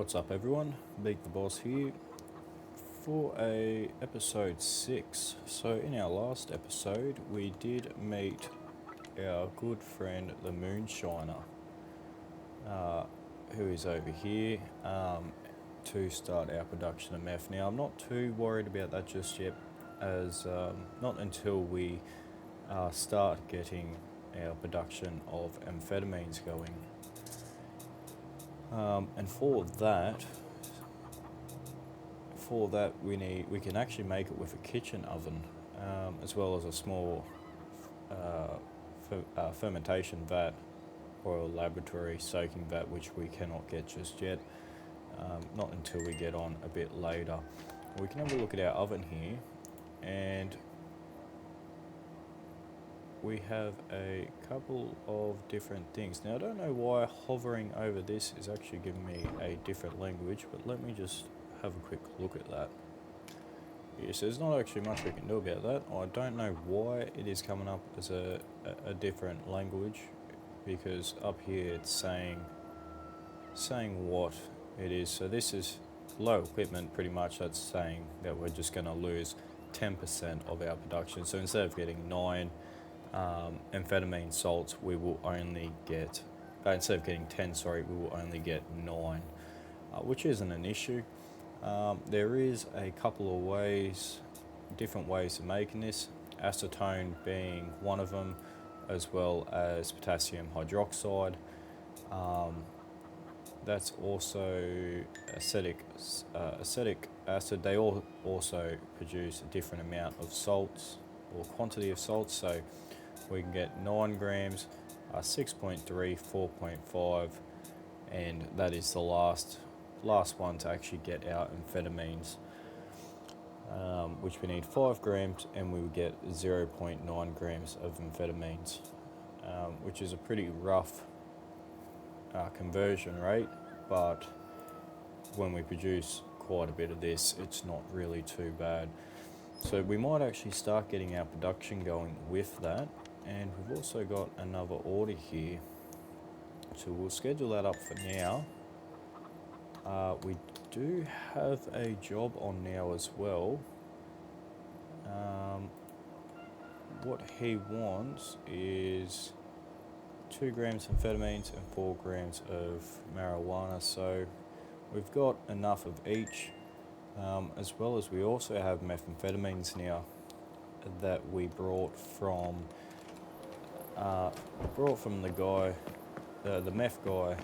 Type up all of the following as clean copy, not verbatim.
What's up everyone, Beak the Boss here for episode 6. So in our last episode we did meet our good friend the Moonshiner, who is over here to start our production of meth. Now I'm not too worried about that just yet, as not until we start getting our production of amphetamines going. And for that we can actually make it with a kitchen oven, as well as a small fermentation vat or a laboratory soaking vat, which we cannot get just yet, not until we get on a bit later. We can have a look at our oven here, and we have a couple of different things. Now I don't know why hovering over this is actually giving me a different language, but let me just have a quick look at that. Yes, there's not actually much we can do about that. I don't know why it is coming up as a different language, because up here it's saying what it is. So this is low equipment, pretty much. That's saying that we're just going to lose 10% of our production. So instead of getting 9 amphetamine salts, we will only get, instead of getting 10, we will only get 9, which isn't an issue. There is a couple of ways, different ways of making this, acetone being one of them, as well as potassium hydroxide. That's also acetic acid. They all also produce a different amount of salts or quantity of salts. So we can get 9 grams, 6.3, 4.5, and that is the last one to actually get our amphetamines, which we need 5 grams, and we would get 0.9 grams of amphetamines, which is a pretty rough conversion rate, but when we produce quite a bit of this, it's not really too bad. So we might actually start getting our production going with that. And we've also got another order here, so we'll schedule that up for now. We do have a job on now as well. What he wants is 2 grams of amphetamines and 4 grams of marijuana. So we've got enough of each, as well as we also have methamphetamines now that we brought from the guy, the meth guy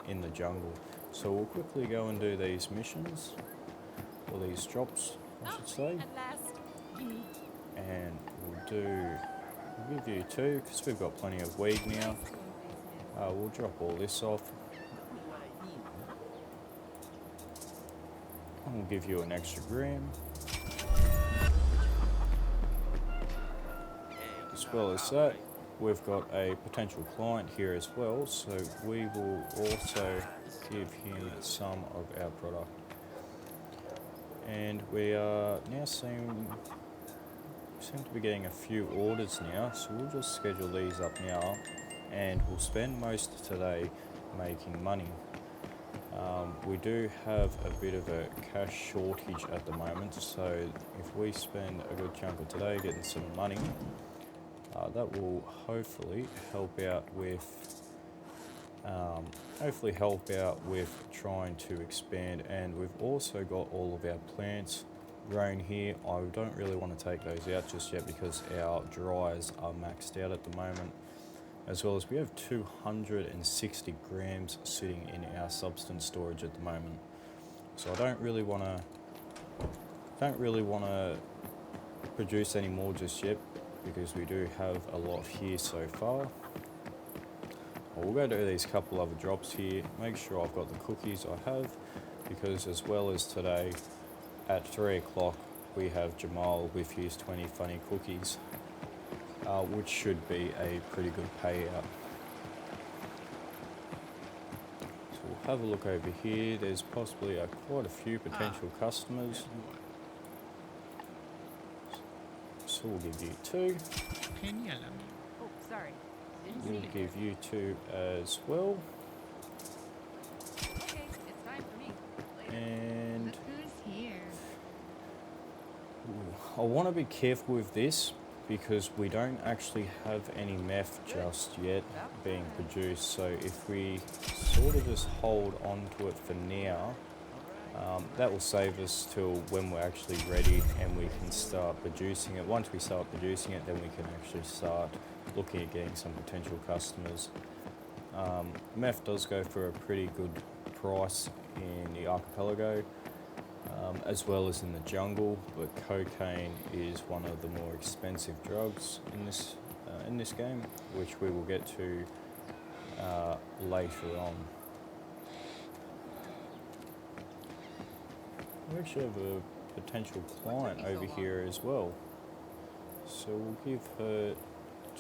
in the jungle. So we'll quickly go and do these missions, or these drops, I should say. At last. And we'll give you 2, because we've got plenty of weed now. We'll drop all this off. And we'll give you an extra gram. As well as that, we've got a potential client here as well, so we will also give him some of our product. And we are now seem to be getting a few orders now, so we'll just schedule these up now, and we'll spend most of today making money. We do have a bit of a cash shortage at the moment, so if we spend a good chunk of today getting some money, that will hopefully help out with trying to expand. And we've also got all of our plants grown here. I don't really want to take those out just yet because our dryers are maxed out at the moment, as well as we have 260 grams sitting in our substance storage at the moment. So I don't really want to produce any more just yet, because we do have a lot here so far. We'll go do these couple other drops here, make sure I've got the cookies I have, because as well as today at 3 o'clock we have Jamal with his 20 funny cookies, which should be a pretty good payout. So we'll have a look over here. There's possibly quite a few potential customers. So we'll give you 2. Oh, sorry. We'll give you 2 as well. Okay, it's time. I want to be careful with this because we don't actually have any meth just yet being produced. So if we sort of just hold on to it for now, that will save us till when we're actually ready and we can start producing it. Once we start producing it, then we can actually start looking at getting some potential customers. Meth does go for a pretty good price in the archipelago, as well as in the jungle, but cocaine is one of the more expensive drugs in this game, which we will get to later on. We actually have a potential client over here as well, so we'll give her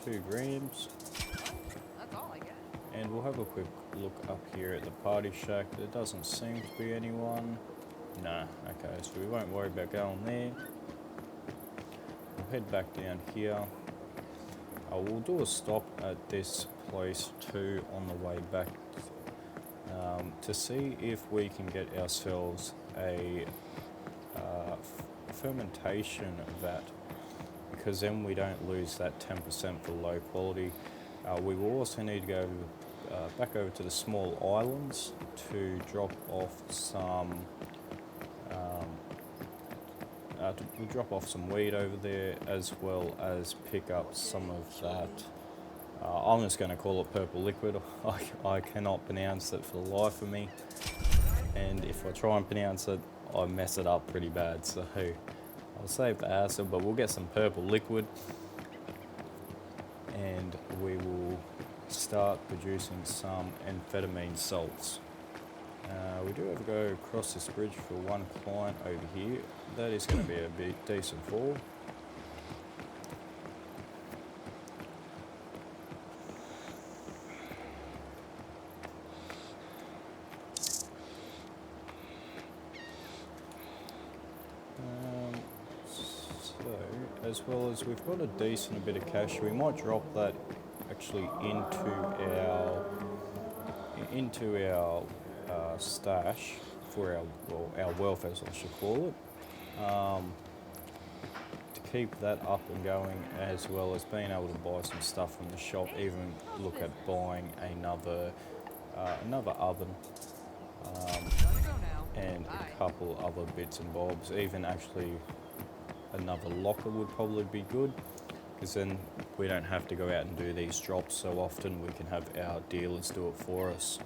2 grams. That's all I get. And we'll have a quick look up here at the party shack. There doesn't seem to be anyone. Nah, okay, so we won't worry about going there. We'll head back down here. We'll do a stop at this place too on the way back to see if we can get ourselves a fermentation vat, because then we don't lose that 10% for low quality. We will also need to go back over to the small islands to drop off some we'll drop off some weed over there, as well as pick up some of that. I'm just going to call it purple liquid. I cannot pronounce it for the life of me, and if I try and pronounce it, I mess it up pretty bad. So I'll save the hassle, but we'll get some purple liquid, and we will start producing some amphetamine salts. We do have to go across this bridge for one client over here. That is going to be a bit decent fall. So, as well as we've got a decent bit of cash, we might drop that actually into our stash for our wealth, as I should call it, to keep that up and going, as well as being able to buy some stuff from the shop, even look at buying another oven, and a couple other bits and bobs. Even actually another locker would probably be good, because then we don't have to go out and do these drops so often. We can have our dealers do it for us.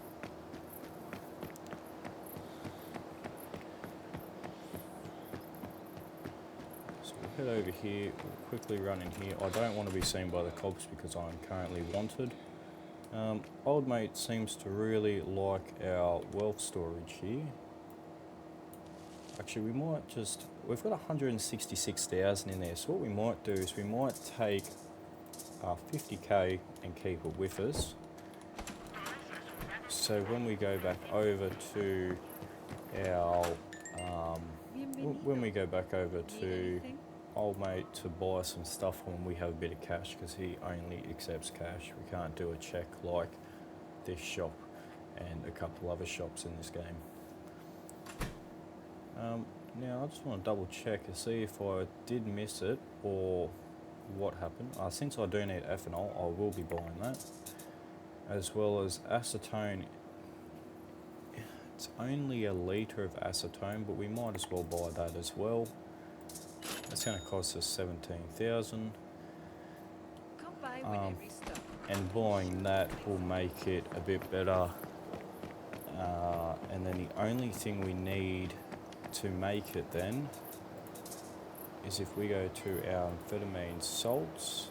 Head over here, we'll quickly run in here. I don't want to be seen by the cops because I'm currently wanted. Old mate seems to really like our wealth storage here. Actually, we've got 166,000 in there, so what we might do is we might take 50k and keep it with us. So when we go back over to old mate to buy some stuff when we have a bit of cash, because he only accepts cash. We can't do a check like this shop and a couple other shops in this game. Now I just want to double check to see if I did miss it or what happened. Since I do need ethanol, I will be buying that, as well as acetone. It's only a litre of acetone, but we might as well buy that as well. That's going to cost us 17,000, and buying that will make it a bit better. And then the only thing we need to make it then is if we go to our amphetamine salts.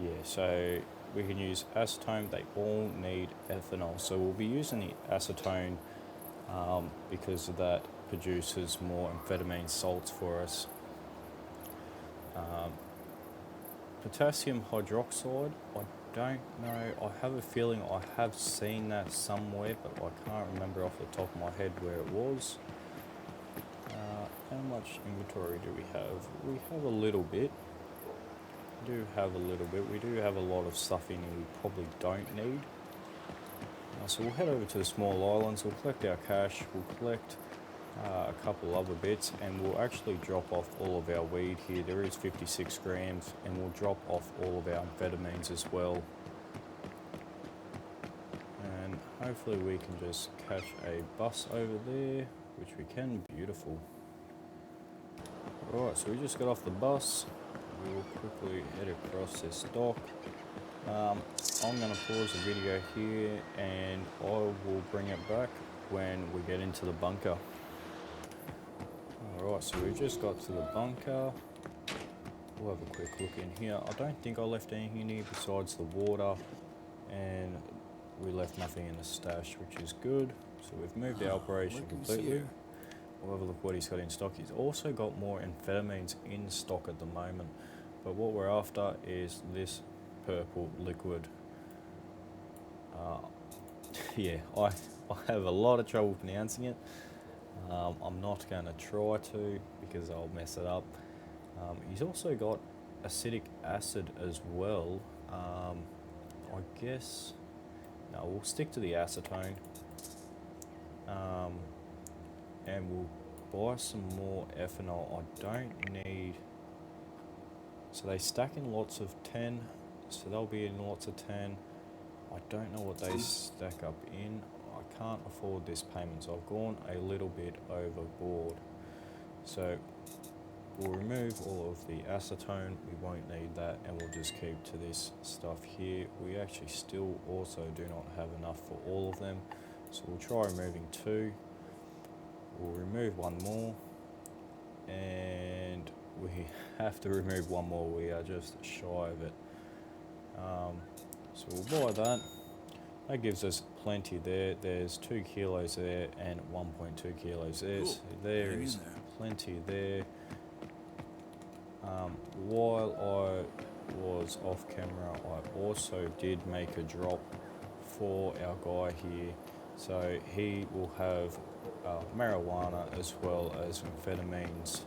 Yeah, so we can use acetone. They all need ethanol, so we'll be using the acetone because of that produces more amphetamine salts for us. Potassium hydroxide, I don't know. I have a feeling I have seen that somewhere, but I can't remember off the top of my head where it was. How much inventory do we have? We have a little bit. We do have a little bit. We do have a lot of stuff in here we probably don't need. So we'll head over to the small islands. We'll collect our cash. We'll collect a couple other bits, and we'll actually drop off all of our weed here. There is 56 grams, and we'll drop off all of our amphetamines as well. And hopefully we can just catch a bus over there, which we can. Beautiful. Alright, so we just got off the bus. We will quickly head across this dock. I'm going to pause the video here and I will bring it back when we get into the bunker. Alright, so we just got to the bunker. We'll have a quick look in here. I don't think I left anything in here besides the water, and we left nothing in the stash, which is good. So we've moved the operation completely. We'll have a look what he's got in stock. He's also got more amphetamines in stock at the moment, but what we're after is this purple liquid. Yeah, I have a lot of trouble pronouncing it. I'm not going to try to because I'll mess it up. He's also got acetic acid as well. I guess, no, we'll stick to the acetone. And we'll buy some more ethanol. I don't need, so they stack in lots of 10, so they'll be in lots of 10. I don't know what they stack up in. I can't afford this payment, so I've gone a little bit overboard. So we'll remove all of the acetone, we won't need that, and we'll just keep to this stuff here. We actually still also do not have enough for all of them, so we'll try removing 2. We'll remove 1 more, and we have to remove 1 more. We are just shy of it. So we'll buy that. That gives us plenty there. There's 2 kilos there and 1.2 kilos there. So there is plenty there. While I was off camera, I also did make a drop for our guy here. So he will have marijuana as well as amphetamines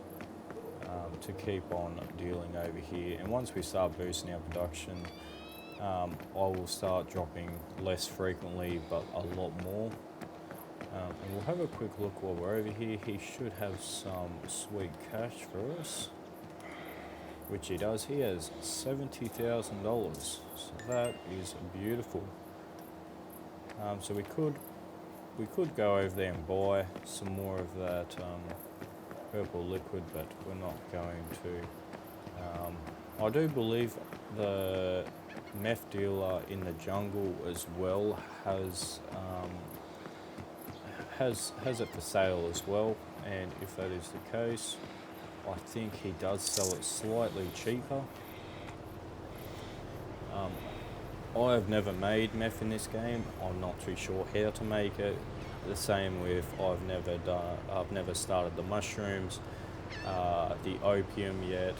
to keep on dealing over here. And once we start boosting our production, I will start dropping less frequently but a lot more. And we'll have a quick look while we're over here. He should have some sweet cash for us, which he does. He has $70,000, so that is beautiful. So we could go over there and buy some more of that purple liquid, but we're not going to. I do believe the meth dealer in the jungle as well has it for sale as well, and if that is the case, I think he does sell it slightly cheaper. I have never made meth in this game. I'm not too sure how to make it. The same with I've never started the mushrooms, the opium yet.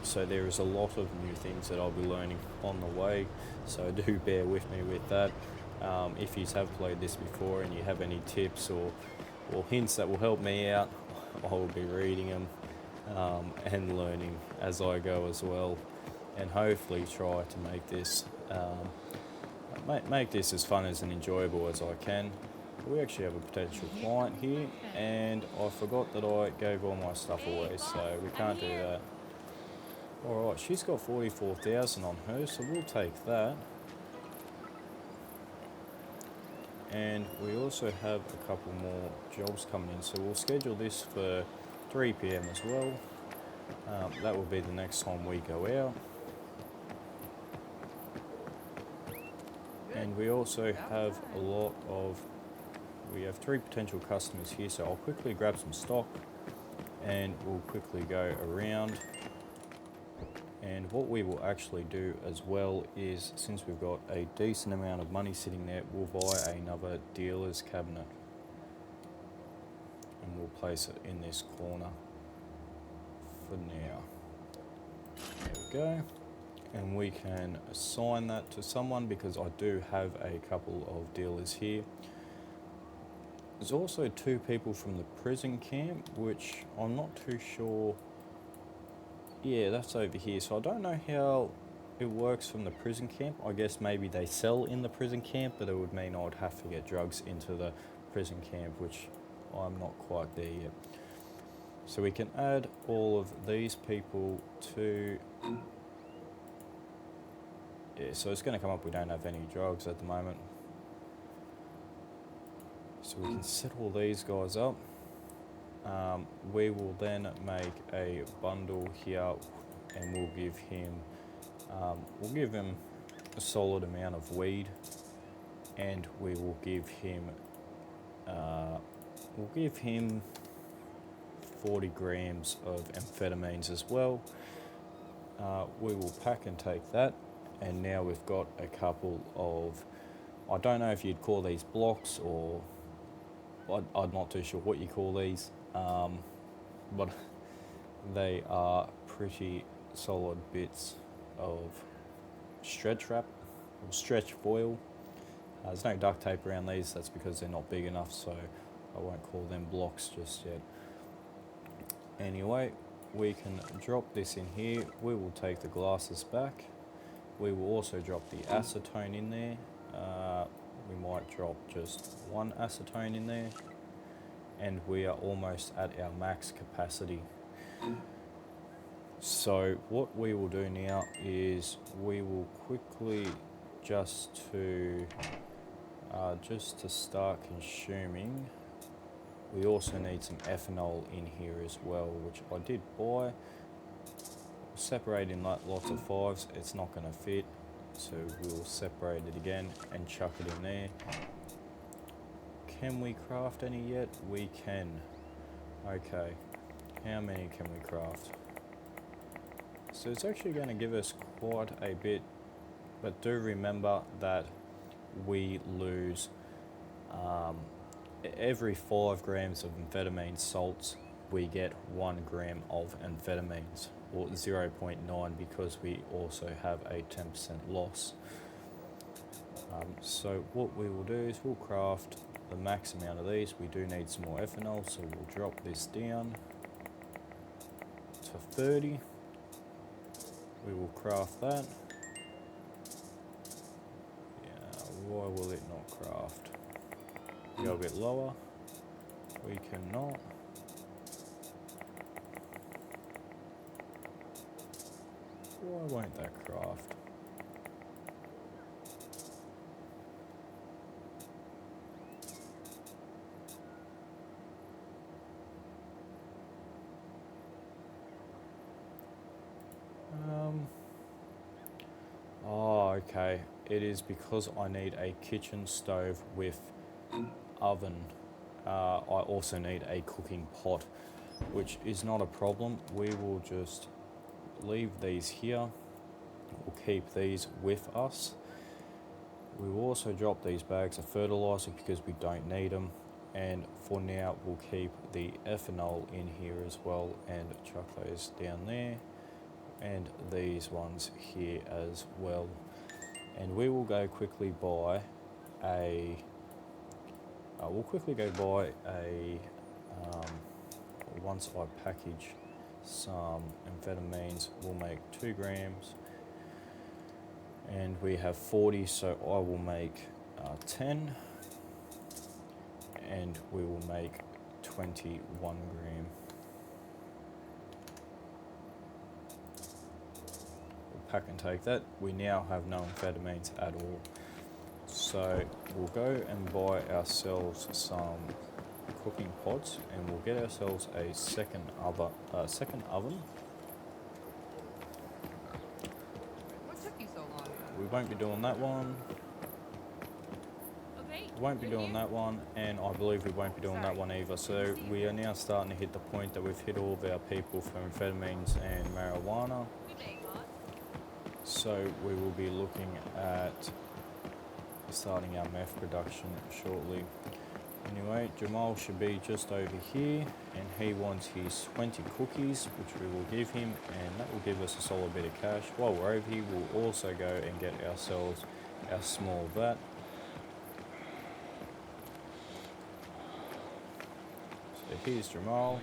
So there is a lot of new things that I'll be learning on the way. So do bear with me with that. If you have played this before and you have any tips or hints that will help me out, I will be reading them and learning as I go as well, and hopefully try to make this as fun as and enjoyable as I can. We actually have a potential client here, and I forgot that I gave all my stuff away, so we can't do that. Alright, she's got 44,000 on her, so we'll take that. And we also have a couple more jobs coming in, so we'll schedule this for 3 PM as well. That will be the next time we go out. And we also have we have 3 potential customers here, so I'll quickly grab some stock and we'll quickly go around. And what we will actually do as well is, since we've got a decent amount of money sitting there, we'll buy another dealer's cabinet and we'll place it in this corner for now. There we go. And we can assign that to someone because I do have a couple of dealers here. There's also 2 people from the prison camp, which I'm not too sure. Yeah, that's over here. So I don't know how it works from the prison camp. I guess maybe they sell in the prison camp, but it would mean I'd have to get drugs into the prison camp, which I'm not quite there yet. So we can add all of these people to... Yeah, so it's going to come up we don't have any drugs at the moment. So we can set all these guys up. We will then make a bundle here and we'll give him a solid amount of weed, and we will give him 40 grams of amphetamines as well. We will pack and take that, and now we've got a couple of, I don't know if you'd call these blocks, or I'm not too sure what you call these, but they are pretty solid bits of stretch wrap or stretch foil. There's no duct tape around these, that's because they're not big enough, so I won't call them blocks just yet. Anyway, we can drop this in here. We will take the glasses back. We will also drop the acetone in there. We might drop just one acetone in there, and we are almost at our max capacity. So what we will do now is we will quickly just to start consuming, we also need some ethanol in here as well, which I did buy. Separate in lots of fives, it's not going to fit, so we'll separate it again and chuck it in there. Can we craft any yet? We can. Okay, how many can we craft? So it's actually going to give us quite a bit, but do remember that we lose every 5 grams of amphetamine salts, we get 1 gram of amphetamines, or 0.9, because we also have a 10% loss. So what we will do is we'll craft the max amount of these. We do need some more ethanol, so we'll drop this down to 30. We will craft that. Yeah, why will it not craft? Go a bit lower. We cannot. Why won't that craft? Oh, okay. It is because I need a kitchen stove with oven. I also need a cooking pot, which is not a problem. We will just leave these here. We'll keep these with us. We will also drop these bags of fertilizer because we don't need them. And for now, we'll keep the ethanol in here as well and chuck those down there. And these ones here as well. And we will go quickly buy a... once I package some amphetamines, we'll make 2 grams. And we have 40, so I will make 10. And we will make 21 gram. We'll pack and take that. We now have no amphetamines at all. So we'll go and buy ourselves some cooking pots, and we'll get ourselves a second oven. What took you so long? We won't be doing that one. Okay. We won't be doing that one, and I believe we won't be doing that one either. So we are now starting to hit the point that we've hit all of our people for amphetamines and marijuana. So we will be looking at starting our meth production shortly. Anyway, Jamal should be just over here, and he wants his 20 cookies, which we will give him, and that will give us a solid bit of cash. While we're over here, we'll also go and get ourselves our small vat. So here's Jamal.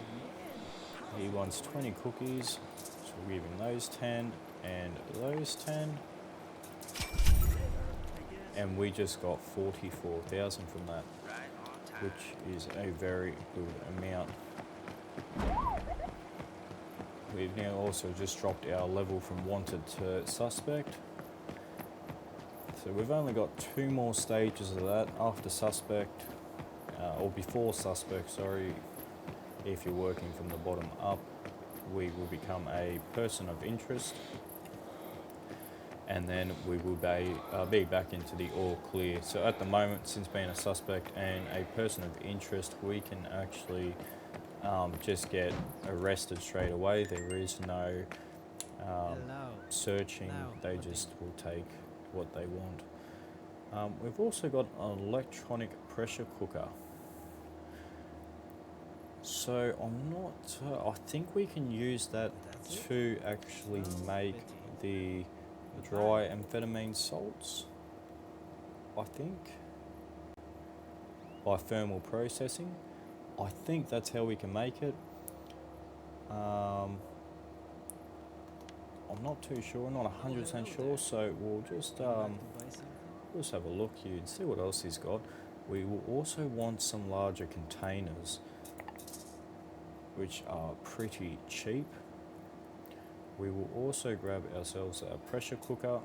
He wants 20 cookies, so we'll give him those 10 and those 10. And we just got 44,000 from that. which is a very good amount. We've now also just dropped our level from wanted to suspect. So we've only got 2 more stages of that after suspect, or before suspect, sorry. If you're working from the bottom up, we will become a person of interest, and then we will be back into the all clear. So at the moment, since being a suspect and a person of interest, we can actually just get arrested straight away. There is no searching, they just will take what they want. We've also got an electronic pressure cooker. So I'm not, I think we can use that to actually make the dry amphetamine salts, I think, by thermal processing. I think that's how we can make it. I'm not too sure, not 100% sure, so we'll just have a look here and see what else he's got. We will also want some larger containers, which are pretty cheap. We will also grab ourselves a pressure cooker.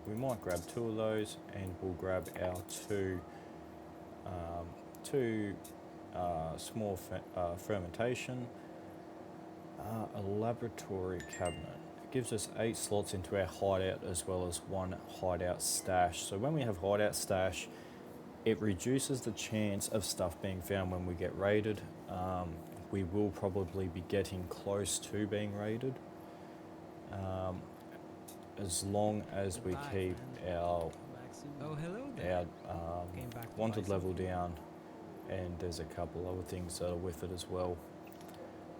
We might grab 2 of those, and we'll grab our two small fermentation, a laboratory cabinet. It gives us 8 slots into our hideout as well as 1 hideout stash. So when we have hideout stash, it reduces the chance of stuff being found when we get raided. We will probably be getting close to being raided, as long as we keep our wanted level down, and there's a couple other things that are with it as well.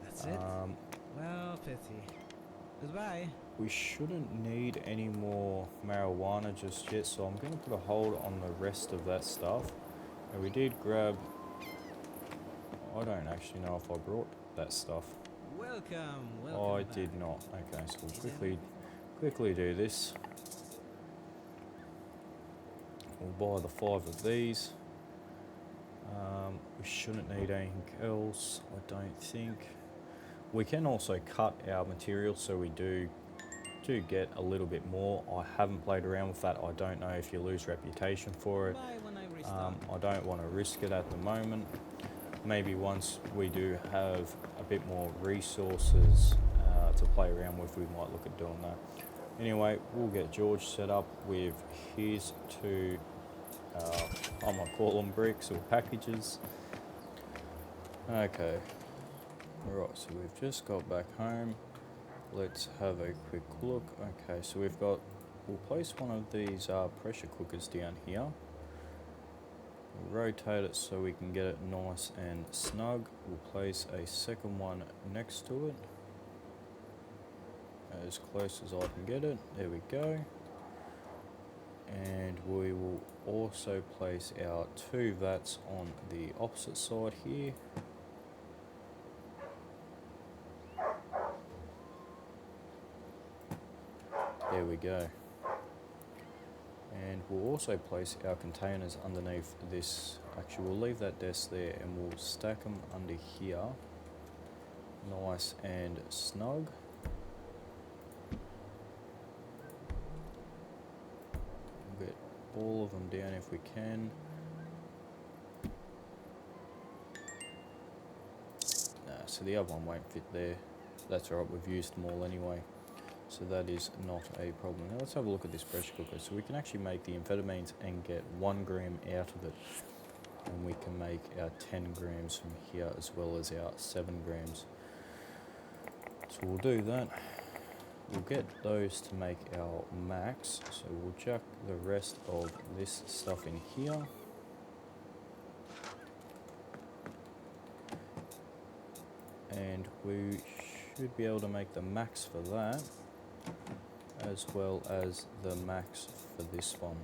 That's it? Well, pity. Goodbye. We shouldn't need any more marijuana just yet, so I'm going to put a hold on the rest of that stuff. And we did grab, I don't actually know if I brought that stuff. Welcome. I did not. Okay, so we'll quickly do this. We'll buy the 5 of these. We shouldn't need anything else, I don't think. We can also cut our material, so we do get a little bit more. I haven't played around with that. I don't know if you lose reputation for it. I don't want to risk it at the moment. Maybe once we do have a bit more resources to play around with, we might look at doing that. Anyway, we'll get George set up with his 2, I might call them bricks or packages. Okay, right, so we've just got back home. Let's have a quick look. Okay, so we'll place one of these pressure cookers down here. We'll rotate it so we can get it nice and snug. We'll place a second one next to it, as close as I can get it. There we go. And we will also place our 2 vats on the opposite side here. There we go. And we'll also place our containers underneath this. Actually, we'll leave that desk there and we'll stack them under here, nice and snug. We'll get all of them down if we can. So the other one won't fit there. That's alright, we've used them all anyway. So that is not a problem. Now let's have a look at this pressure cooker. So we can actually make the amphetamines and get 1 gram out of it. And we can make our 10 grams from here as well as our 7 grams. So we'll do that. We'll get those to make our max. So we'll chuck the rest of this stuff in here. And we should be able to make the max for that, as well as the max for this one.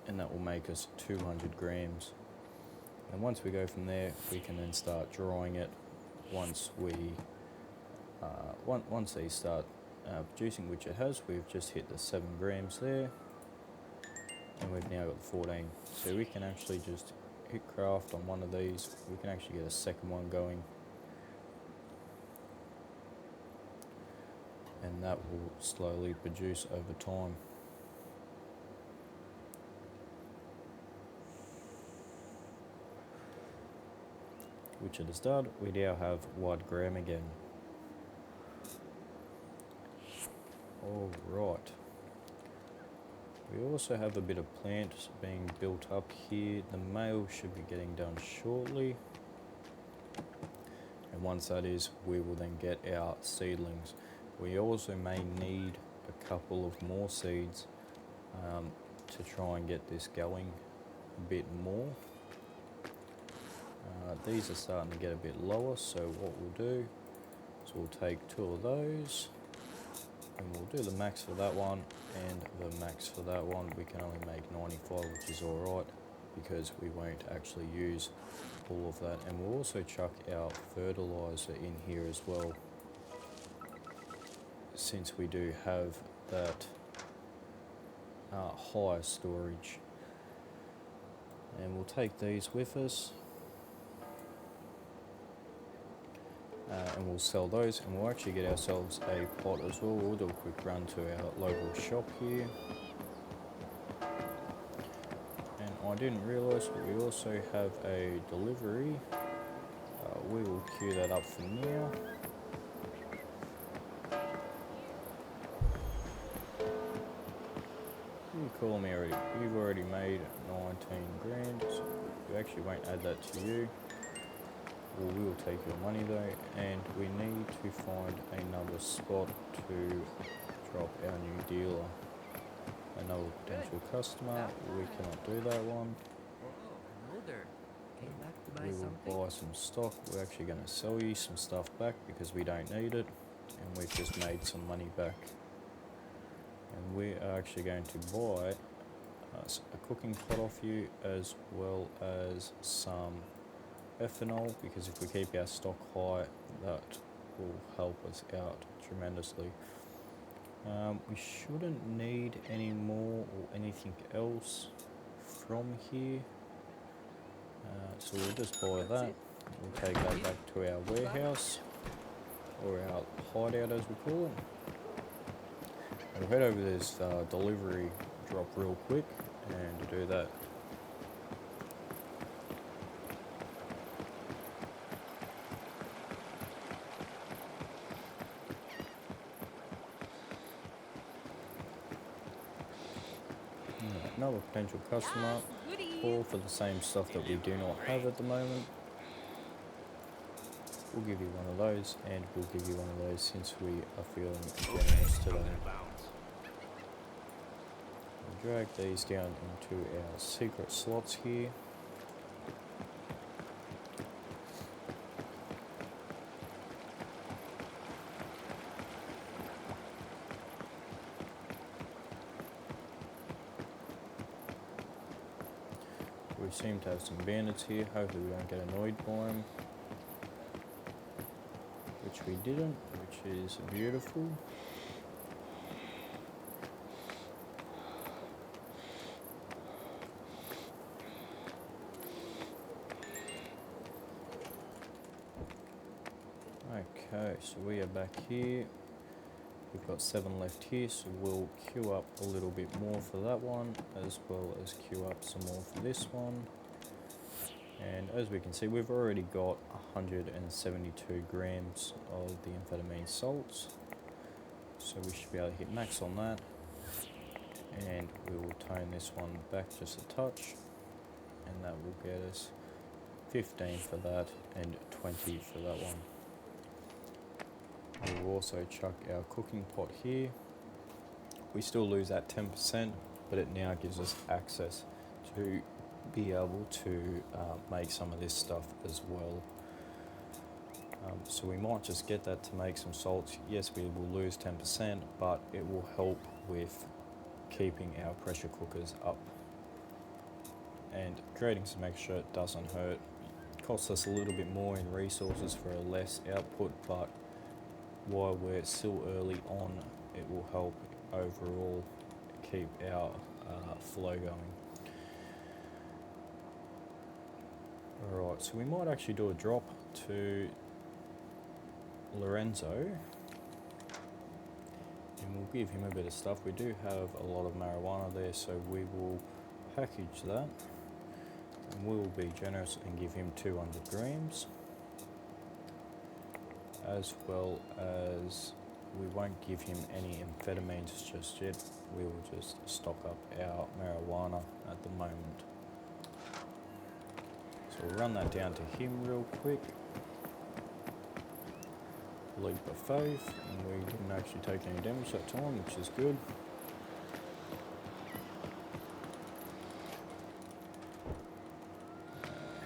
And that will make us 200 grams. And once we go from there, we can then start drawing it once we, once these start producing, which it has. We've just hit the 7 grams there, and we've now got 14. So we can actually just hit craft on one of these. We can actually get a second one going, and that will slowly produce over time. Which at the start, we now have 1 gram again. Alright. We also have a bit of plant being built up here. The male should be getting done shortly. And once that is, we will then get our seedlings. We also may need a couple of more seeds to try and get this going a bit more. These are starting to get a bit lower, so what we'll do is we'll take 2 of those, and we'll do the max for that one and the max for that one. We can only make 95, which is alright, because we won't actually use all of that. And we'll also chuck our fertilizer in here as well, since we do have that higher storage. And we'll take these with us. And we'll sell those, and we'll actually get ourselves a pot as well. We'll do a quick run to our local shop here. And I didn't realise, but we also have a delivery. We will queue that up for now. You call me already. You've already made 19 grand, so we actually won't add that to you. Well, we will take your money though, and we need to find another spot to drop our new dealer. Another potential customer. We cannot do that one. Oh, Mulder. Came back to buy We will something? buy some stock. We're actually going to sell you some stuff back because we don't need it, and we've just made some money back. And we are actually going to buy a cooking pot off you, as well as some ethanol, because if we keep our stock high, that will help us out tremendously. We shouldn't need any more or anything else from here, so we'll just buy that. We'll take that back to our warehouse, or our hideout as we call it. We'll head over this delivery drop real quick and do that. Another potential customer, all for the same stuff that we do not have at the moment. We'll give you one of those, and we'll give you one of those since we are feeling generous today. We'll drag these down into our secret slots here. We seem to have some bandits here. Hopefully we don't get annoyed by them. Which we didn't, which is beautiful. Okay, so we are back here. We've got 7 left here, so we'll queue up a little bit more for that one, as well as queue up some more for this one. And as we can see, we've already got 172 grams of the amphetamine salts, so we should be able to hit max on that. And we will tone this one back just a touch, and that will get us 15 for that and 20 for that one. We'll also chuck our cooking pot here. We still lose that 10%, but it now gives us access to be able to make some of this stuff as well. So we might just get that to make some salts. Yes, we will lose 10%, but it will help with keeping our pressure cookers up and creating some extra. It doesn't hurt. It costs us a little bit more in resources for a less output, but while we're still early on, it will help overall keep our flow going. Alright, so we might actually do a drop to Lorenzo, and we'll give him a bit of stuff. We do have a lot of marijuana there, so we will package that, and we will be generous and give him 200 grams, as well as we won't give him any amphetamines just yet. We will just stock up our marijuana at the moment. So we'll run that down to him real quick. Leap of faith, and we didn't actually take any damage that time, which is good.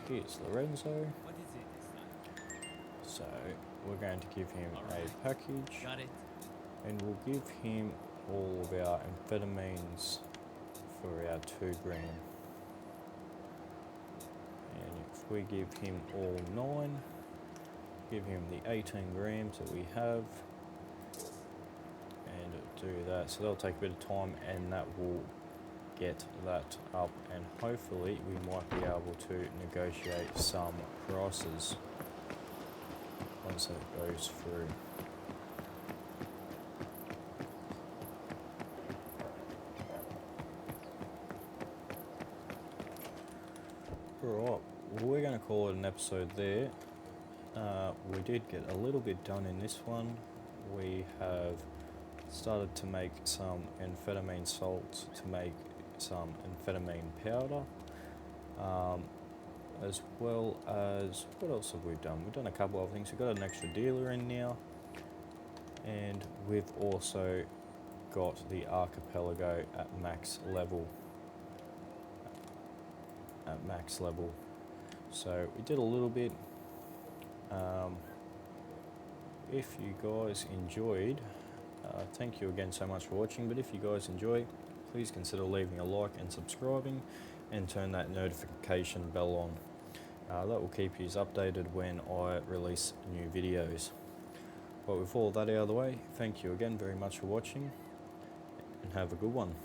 Here's Lorenzo. What is it this time? So we're going to give him Alright. a package, Got it. and we'll give him all of our amphetamines for our 2 gram. And if we give him all 9, give him the 18 grams that we have, and do that. So that'll take a bit of time, and that will get that up, and hopefully we might be able to negotiate some prices once that goes through. Alright, well, we're going to call it an episode there. We did get a little bit done in this one. We have started to make some amphetamine salts to make some amphetamine powder, as well as, what else have we done? We've done a couple of things. We've got an extra dealer in now, and we've also got the archipelago at max level. So we did a little bit. If you guys enjoyed, thank you again so much for watching, but if you guys enjoy, please consider leaving a like and subscribing, and turn that notification bell on. That will keep you updated when I release new videos. But with all that out of the way, thank you again very much for watching, and have a good one.